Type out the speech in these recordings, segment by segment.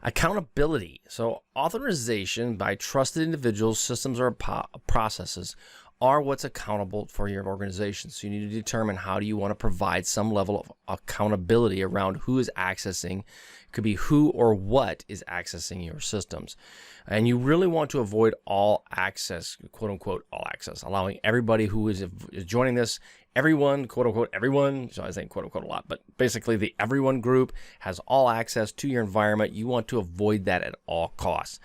Accountability. So authorization by trusted individuals, systems, or processes are what's accountable for your organization. So you need to determine how do you want to provide some level of accountability around who is accessing. It could be who or what is accessing your systems. And you really want to avoid all access, quote unquote, all access, allowing everybody who is joining this, everyone, quote unquote, everyone, so I say quote unquote a lot, but basically the everyone group has all access to your environment. You want to avoid that at all costs.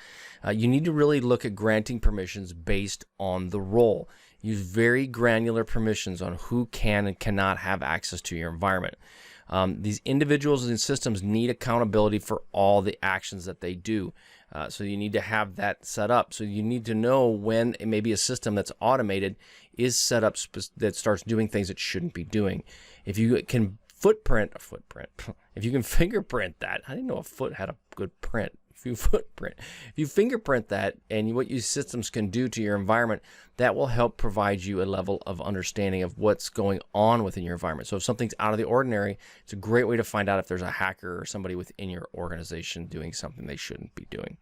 You need to really look at granting permissions based on the role. Use very granular permissions on who can and cannot have access to your environment. These individuals and systems need accountability for all the actions that they do. So you need to have that set up. So you need to know when it may be a system that's automated is set up that starts doing things it shouldn't be doing. If you can if you can fingerprint that, I didn't know a foot had a good print. If you fingerprint that and what your systems can do to your environment, that will help provide you a level of understanding of what's going on within your environment. So if something's out of the ordinary, it's a great way to find out if there's a hacker or somebody within your organization doing something they shouldn't be doing.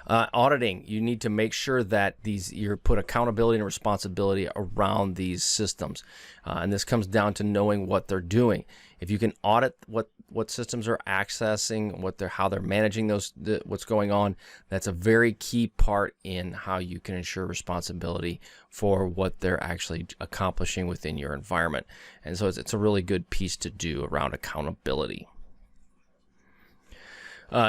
Auditing, you need to make sure that you put accountability and responsibility around these systems. And this comes down to knowing what they're doing. If you can audit what systems are accessing, how they're managing what's going on, that's a very key part in how you can ensure responsibility for what they're actually accomplishing within your environment. And so it's a really good piece to do around accountability.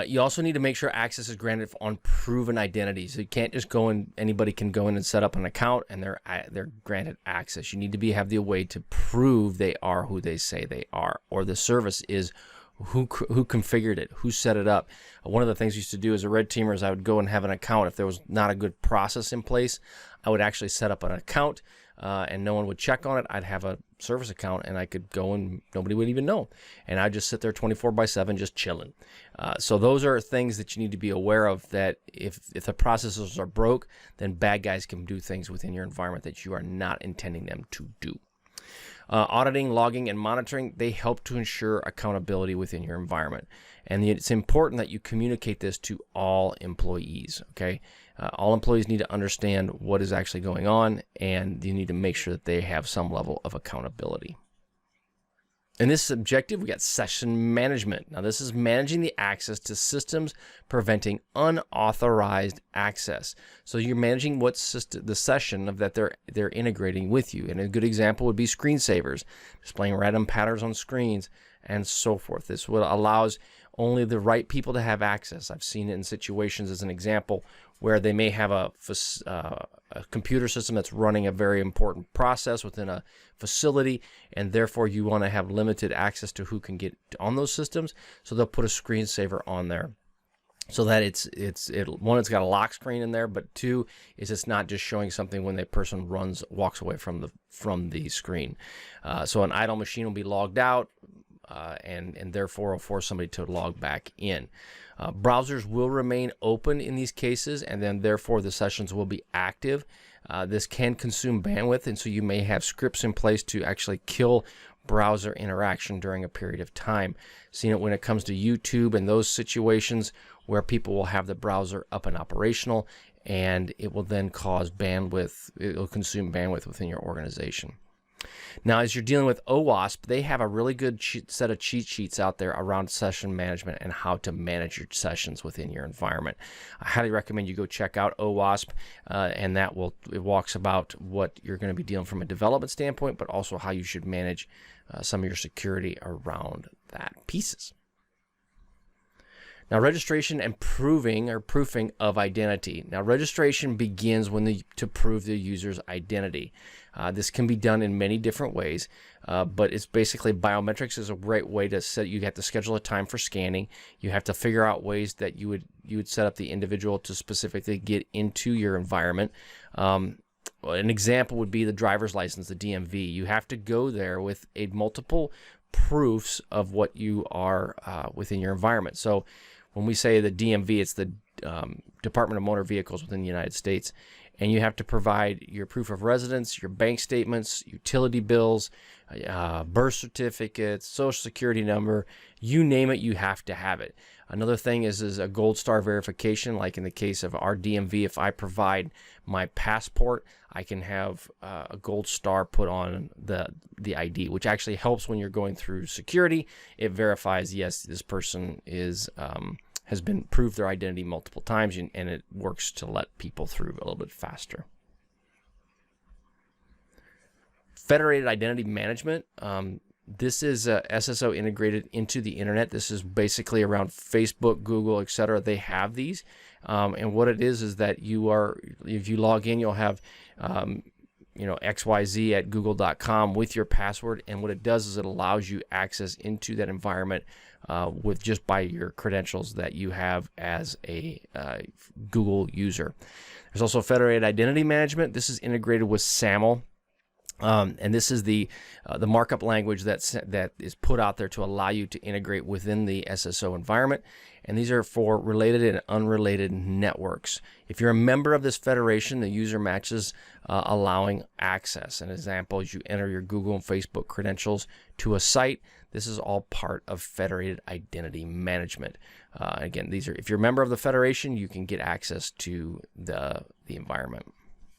You also need to make sure access is granted on proven identities. So you can't just anybody can go in and set up an account and they're granted access. You need to have the way to prove they are who they say they are, or the service is who configured it, who set it up. One of the things I used to do as a red teamer is I would go and have an account. If there was not a good process in place, I would actually set up an account and no one would check on it. I'd have a service account and I could go and nobody would even know. And I'd just sit there 24/7 just chilling. So those are things that you need to be aware of, that if the processes are broke, then bad guys can do things within your environment that you are not intending them to do. Auditing, logging, and monitoring, they help to ensure accountability within your environment. And it's important that you communicate this to all employees, okay? All employees need to understand what is actually going on, and you need to make sure that they have some level of accountability. In this objective, we got session management. Now, this is managing the access to systems, preventing unauthorized access. So you're managing the session that they're integrating with you. And a good example would be screensavers, displaying random patterns on screens, and so forth. This allows only the right people to have access. I've seen it in situations, as an example, where they may have a computer system that's running a very important process within a facility, and therefore you want to have limited access to who can get on those systems. So they'll put a screensaver on there, so that it's got a lock screen in there, but two is it's not just showing something when that person walks away from the screen. So an idle machine will be logged out, and therefore will force somebody to log back in. Browsers will remain open in these cases, and then therefore the sessions will be active. This can consume bandwidth, and so you may have scripts in place to actually kill browser interaction during a period of time. Seen it when it comes to YouTube and those situations where people will have the browser up and operational, and it will then cause bandwidth. It will consume bandwidth within your organization. Now, as you're dealing with OWASP, they have a really good set of cheat sheets out there around session management and how to manage your sessions within your environment. I highly recommend you go check out OWASP, and it walks about what you're going to be dealing from a development standpoint, but also how you should manage some of your security around that pieces. Now, registration and proofing of identity. Now, registration begins to prove the user's identity. This can be done in many different ways, but it's basically biometrics is a great way to set. You have to schedule a time for scanning. You have to figure out ways that you would set up the individual to specifically get into your environment. An example would be the driver's license, the DMV. You have to go there with multiple proofs of what you are within your environment. So when we say the DMV, it's the Department of Motor Vehicles within the United States. And you have to provide your proof of residence, your bank statements, utility bills, birth certificates, social security number, you name it, you have to have it. Another thing is a gold star verification, like in the case of our DMV. If I provide my passport, I can have a gold star put on the ID, which actually helps when you're going through security. It verifies, yes, this person has been proved their identity multiple times, and it works to let people through a little bit faster. Federated identity management. This is SSO integrated into the internet. This is basically around Facebook, Google, etc. They have these, and what it is that if you log in, you'll have XYZ at google.com with your password, and what it does is it allows you access into that environment with just by your credentials that you have as a Google user. There's also federated identity management. This is integrated with SAML. And this is the markup language that is put out there to allow you to integrate within the SSO environment. And these are for related and unrelated networks. If you're a member of this federation, the user matches allowing access. An example is you enter your Google and Facebook credentials to a site. This is all part of federated identity management. Again, if you're a member of the federation, you can get access to the environment.